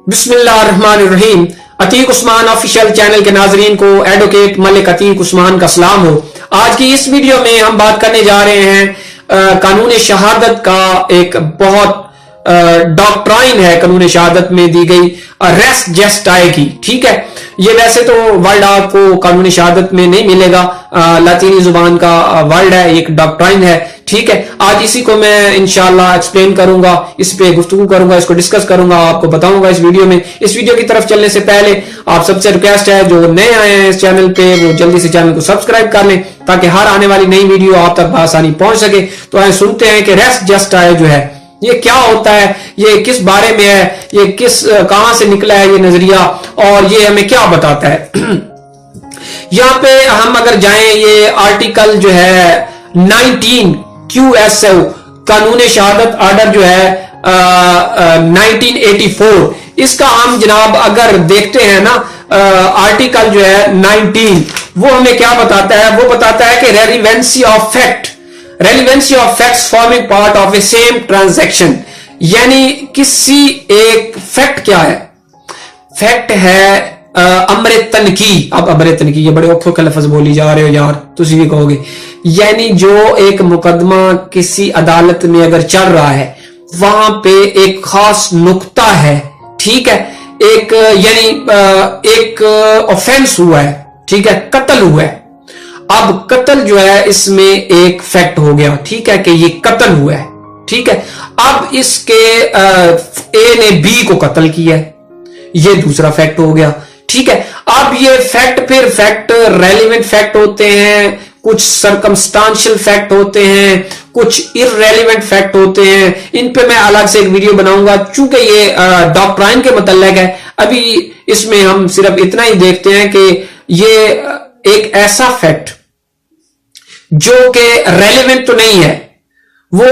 बिस्मिल्लाहिर्रहमानिर्रहीम। Atiq Usman official channel के नाजरीन को एडवोकेट मलिक अतीक उस्मान का सलाम हो। आज की इस वीडियो में हम बात करने जा रहे हैं कानून शहादत का एक बहुत डॉक्ट्राइन है कानून शहादत में दी गई रेस्ट जस्टाई की। ठीक है, ये वैसे तो वर्ड आपको कानून शहादत में नहीं मिलेगा, लातीनी जुबान का वर्ड है, एक डॉक्ट्राइन है। ठीक है, आज इसी को मैं इंशाल्लाह एक्सप्लेन करूंगा, इस पे गुफ्तगू करूंगा, इसको डिस्कस करूंगा, आपको बताऊंगा इस वीडियो में। इस वीडियो की तरफ चलने से पहले आप सबसे रिक्वेस्ट है जो नए आए हैं इस चैनल पे वो जल्दी से चैनल को सब्सक्राइब कर लें ताकि हर आने वाली नई वीडियो आप तक आसानी पहुंच सके। तो आइए सुनते हैं कि रेस्ट जस्टाई जो है ये क्या होता है, ये किस बारे में है, ये कहां से निकला है ये नजरिया और ये हमें क्या बताता है। यहां पे हम अगर जाएं, ये आर्टिकल जो है 19 QSO कानून शहादत आर्डर जो है 1984, इसका हम जनाब अगर देखते हैं ना, आर्टिकल जो है 19 वो हमें क्या बताता है, वो बताता है कि relevancy of facts forming part of A same transaction, यानी किसी एक फैक्ट क्या है, फैक्ट है अमरे तनकी। अब अमरे तनकी ये बड़े औखे लफ्ज बोली जा रहे हो यार, तुसी भी कहोगे, यानी जो एक मुकदमा किसी अदालत में अगर चल रहा है वहां पे एक खास नुक्ता है, ठीक है, एक यानी एक ऑफेंस हुआ है, ठीक है, कत्ल हुआ है। अब कत्ल जो है इसमें एक फैक्ट हो गया, ठीक है, कि ये कत्ल हुआ है, ठीक है। अब इसके ए ने बी को कत्ल किया है, ये दूसरा फैक्ट हो गया, ठीक है। अब ये फैक्ट फिर फैक्ट रेलिवेंट फैक्ट होते हैं, कुछ सर्कमस्टांशियल फैक्ट होते हैं, कुछ इररेलेवेंट फैक्ट होते हैं। इन पे मैं अलग से एक वीडियो बनाऊंगा चूंकि ये डॉक्ट्राइन के मुतल्लिक है। अभी इसमें हम सिर्फ इतना ही देखते हैं कि ये एक ऐसा फैक्ट जो कि रेलेवेंट तो नहीं है, वो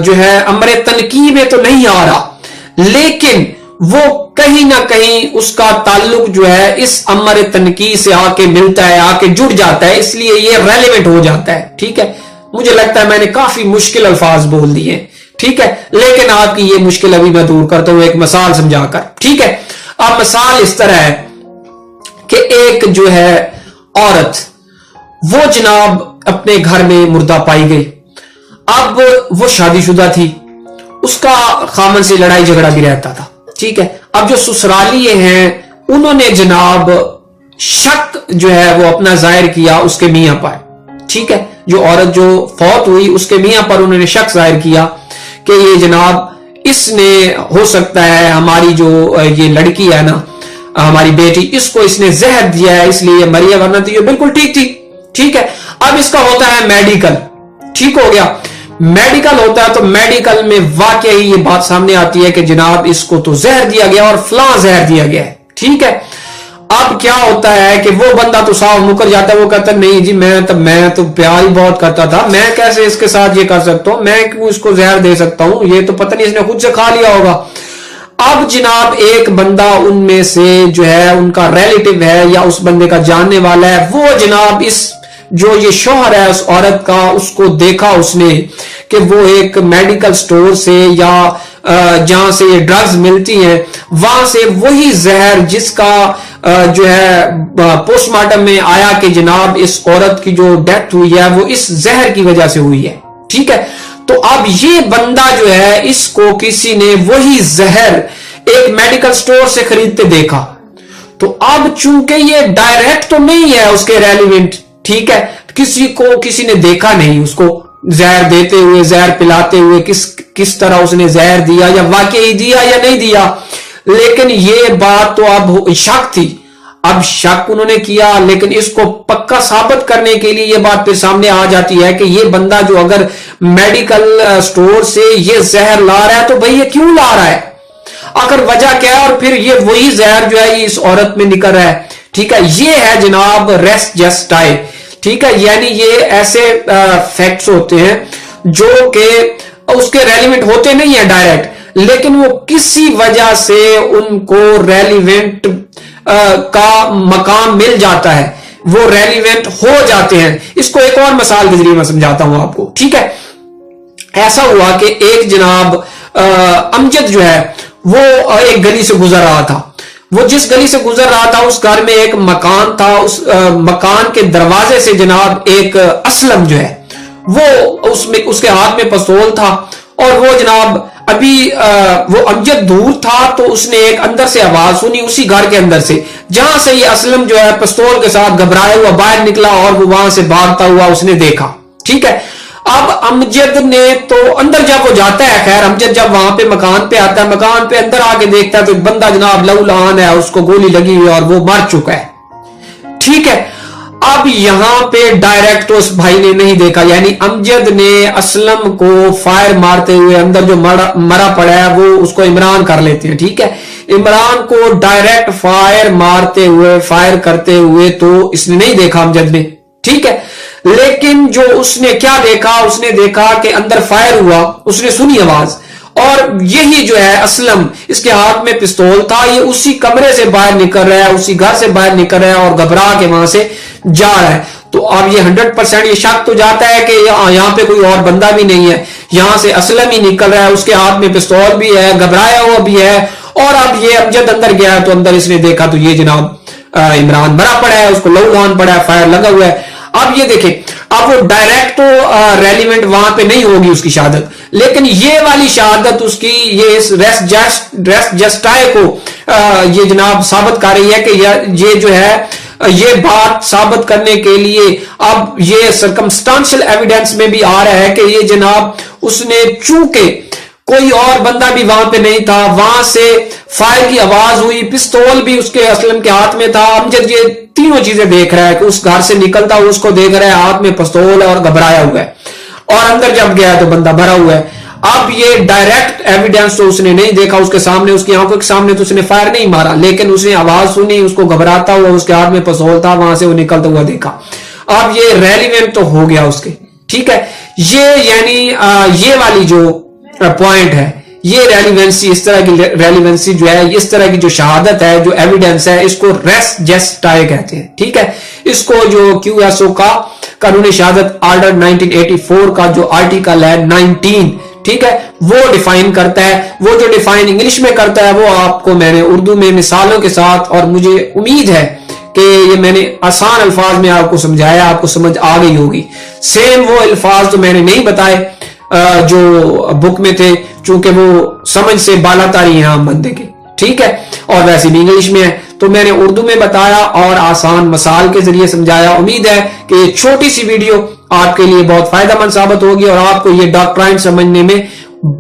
जो है अमरे तनकी में तो नहीं आ रहा, लेकिन वो कहीं ना कहीं उसका ताल्लुक जो है इस अमर तनकी से आके मिलता है, आके जुड़ जाता है, इसलिए ये रेलेवेंट हो जाता है। ठीक है, मुझे लगता है मैंने काफी मुश्किल अल्फाज बोल दिए, ठीक है, लेकिन आपकी ये मुश्किल अभी मैं दूर करता हूं एक मिसाल समझाकर। ठीक है, अब मिसाल इस तरह है कि एक जो है औरत, वो जनाब अपने घर में मुर्दा पाई गई। अब वो शादीशुदा थी, उसका खामन से लड़ाई झगड़ा भी रहता था, ठीक है। अब जो ससुरालिये हैं उन्होंने जनाब शक जो है वो अपना जाहिर किया उसके मियां पर, ठीक है, जो औरत जो फौत हुई उसके मियां पर उन्होंने शक जाहिर किया कि ये जनाब इसने हो सकता है हमारी जो ये लड़की है ना, हमारी बेटी, इसको इसने जहर दिया है इसलिए ये मरी है, वरना तो ये बिल्कुल ठीक थी, ठीक है। अब इसका होता है मेडिकल, ठीक हो गया, मेडिकल होता है तो मेडिकल में वाकई ये बात सामने आती है कि जनाब इसको तो जहर दिया गया और फलां जहर दिया गया है, ठीक है। अब क्या होता है कि वो बंदा तो साफ मुकर जाता है, वो कहता है नहीं जी मैं तो प्यार ही बहुत करता था, मैं कैसे इसके साथ ये कर सकता हूं, मैं क्यों इसको जहर दे सकता हूं, ये तो पता नहीं इसने खुद से खा लिया होगा। अब जनाब एक बंदा उनमें से जो है उनका रिलेटिव है या उस बंदे का जानने वाला है, वो जनाब इस जो ये शौहर है उस औरत का, उसको देखा उसने कि वो एक मेडिकल स्टोर से या जहां से ये ड्रग्स मिलती हैं वहां से वही जहर जिसका जो है पोस्टमार्टम में आया कि जनाब इस औरत की जो डेथ हुई है वो इस जहर की वजह से हुई है, ठीक है। तो अब ये बंदा जो है इसको किसी ने वही जहर एक मेडिकल स्टोर से खरीदते देखा, तो अब चूंकि ये डायरेक्ट तो नहीं है उसके रेलिवेंट, ठीक है, किसी ने देखा नहीं उसको जहर देते हुए, जहर पिलाते हुए, किस तरह उसने जहर दिया या वाकई दिया या नहीं दिया, लेकिन ये बात तो अब शक थी। अब शक उन्होंने किया, लेकिन इसको पक्का साबित करने के लिए ये बात फिर सामने आ जाती है कि ये बंदा जो अगर मेडिकल स्टोर से ये जहर ला रहा है तो भाई ये क्यों ला रहा है, आखिर वजह क्या है, और फिर ये वही जहर जो है इस औरत में निकल रहा है, ठीक है। ये है जनाब रेस्ट जस्टाई, ठीक है, यानी ये ऐसे फैक्ट्स होते हैं जो कि उसके रेलिवेंट होते नहीं है डायरेक्ट, लेकिन वो किसी वजह से उनको रेलिवेंट का मकाम मिल जाता है, वो रेलिवेंट हो जाते हैं। इसको एक और मिसाल के जरिए मैं समझाता हूं आपको, ठीक है। ऐसा हुआ कि एक जनाब अमजद जो है وہ ایک گلی سے گزر رہا تھا. وہ جس گلی سے گزر رہا تھا اس گھر میں ایک مکان تھا. اس مکان کے دروازے سے جناب ایک اسلم جو ہے وہ اس کے ہاتھ میں پستول تھا, اور وہ جناب ابھی وہ امجد دور تھا تو اس نے ایک اندر سے آواز سنی, اسی گھر کے اندر سے, جہاں سے یہ اسلم جو ہے پستول کے ساتھ گھبرائے ہوا باہر نکلا اور وہ وہاں سے بھاگتا ہوا اس نے دیکھا. ٹھیک ہے, اب امجد نے تو اندر جب وہ جاتا ہے, خیر امجد جب وہاں پہ مکان پہ آتا ہے, مکان پہ اندر آ کے دیکھتا ہے تو ایک بندہ جناب لہو لہان ہے, اس کو گولی لگی ہوئی اور وہ مر چکا ہے. ٹھیک ہے, اب یہاں پہ ڈائریکٹ اس بھائی نے نہیں دیکھا, یعنی امجد نے اسلم کو فائر مارتے ہوئے, اندر جو مرا پڑا ہے وہ اس کو عمران کر لیتے ہیں. ٹھیک ہے, عمران کو ڈائریکٹ فائر مارتے ہوئے, فائر کرتے ہوئے تو اس نے نہیں دیکھا امجد نے. ٹھیک ہے, لیکن جو اس نے کیا دیکھا, اس نے دیکھا کہ اندر فائر ہوا, اس نے سنی آواز, اور یہی جو ہے اسلم, اس کے ہاتھ میں پستول تھا, یہ اسی کمرے سے باہر نکل رہا ہے, اسی گھر سے باہر نکل رہا ہے اور گھبرا کے وہاں سے جا رہا ہے. تو اب یہ 100% یہ شک تو جاتا ہے کہ یہاں پہ کوئی اور بندہ بھی نہیں ہے, یہاں سے اسلم ہی نکل رہا ہے, اس کے ہاتھ میں پستول بھی ہے, گھبرایا ہوا بھی ہے, اور اب یہ امجد اندر گیا تو اندر اس نے دیکھا تو یہ جناب عمران مرا پڑا ہے, اس کو لہو لہان پڑا ہے, فائر لگا ہوا ہے. اب یہ دیکھیں, اب وہ ڈائریکٹ تو ریلیونٹ وہاں پہ نہیں ہوگی اس کی شہادت, لیکن یہ والی شہادت اس کی یہ ریس جسٹائے کو یہ جناب ثابت کر رہی ہے کہ یہ جو ہے یہ بات ثابت کرنے کے لیے اب یہ سرکمسٹانشل ایویڈنس میں بھی آ رہا ہے کہ یہ جناب اس نے, چونکہ کوئی اور بندہ بھی وہاں پہ نہیں تھا, وہاں سے فائر کی آواز ہوئی, پستول بھی اس کے اسلم کے ہاتھ میں تھا, امجد یہ تینوں چیزیں دیکھ رہا ہے کہ اس گھر سے نکلتا ہوا اس کو دیکھ رہا ہے, ہاتھ میں پستول ہے اور گھبرایا ہوا ہے, اور اندر جب گیا تو بندہ بھرا ہوا ہے. اب یہ ڈائریکٹ ایویڈنس تو اس نے نہیں دیکھا, اس کے سامنے, اس کی آنکھوں کے سامنے تو اس نے فائر نہیں مارا, لیکن اس نے آواز سنی, اس کو گھبراتا ہوا, اس کے ہاتھ میں پستول تھا, وہاں سے وہ نکلتا ہوا دیکھا. اب یہ ریلیونٹ تو ہو گیا اس کے. ٹھیک ہے, یہ یعنی یہ والی جو پوائنٹ ہے, یہ ریلیونسی, اس طرح کی ریلیونسی جو ہے, اس طرح کی جو شہادت ہے, جو ایویڈنس ہے, اس کو ریس جسٹائے کہتے ہیں. ٹھیک ہے, اس کو جو کیو ایس او کا قانون شہادت آرڈر 1984 کا جو آرٹیکل ہے 19, ٹھیک ہے, وہ ڈیفائن کرتا ہے. وہ جو ڈیفائن انگلش میں کرتا ہے وہ آپ کو میں نے اردو میں مثالوں کے ساتھ, اور مجھے امید ہے کہ یہ میں نے آسان الفاظ میں آپ کو سمجھایا, آپ کو سمجھ آ گئی ہوگی. سیم وہ الفاظ تو میں نے نہیں بتائے جو بک میں تھے, چونکہ وہ سمجھ سے بالا تاری ہیں عام بندے کے. ٹھیک ہے, اور ویسے بھی انگلش میں ہے, تو میں نے اردو میں بتایا اور آسان مثال کے ذریعے سمجھایا. امید ہے کہ یہ چھوٹی سی ویڈیو آپ کے لیے بہت فائدہ مند ثابت ہوگی اور آپ کو یہ ڈاکٹرائن سمجھنے میں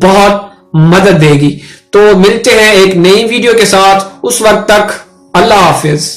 بہت مدد دے گی. تو ملتے ہیں ایک نئی ویڈیو کے ساتھ, اس وقت تک اللہ حافظ.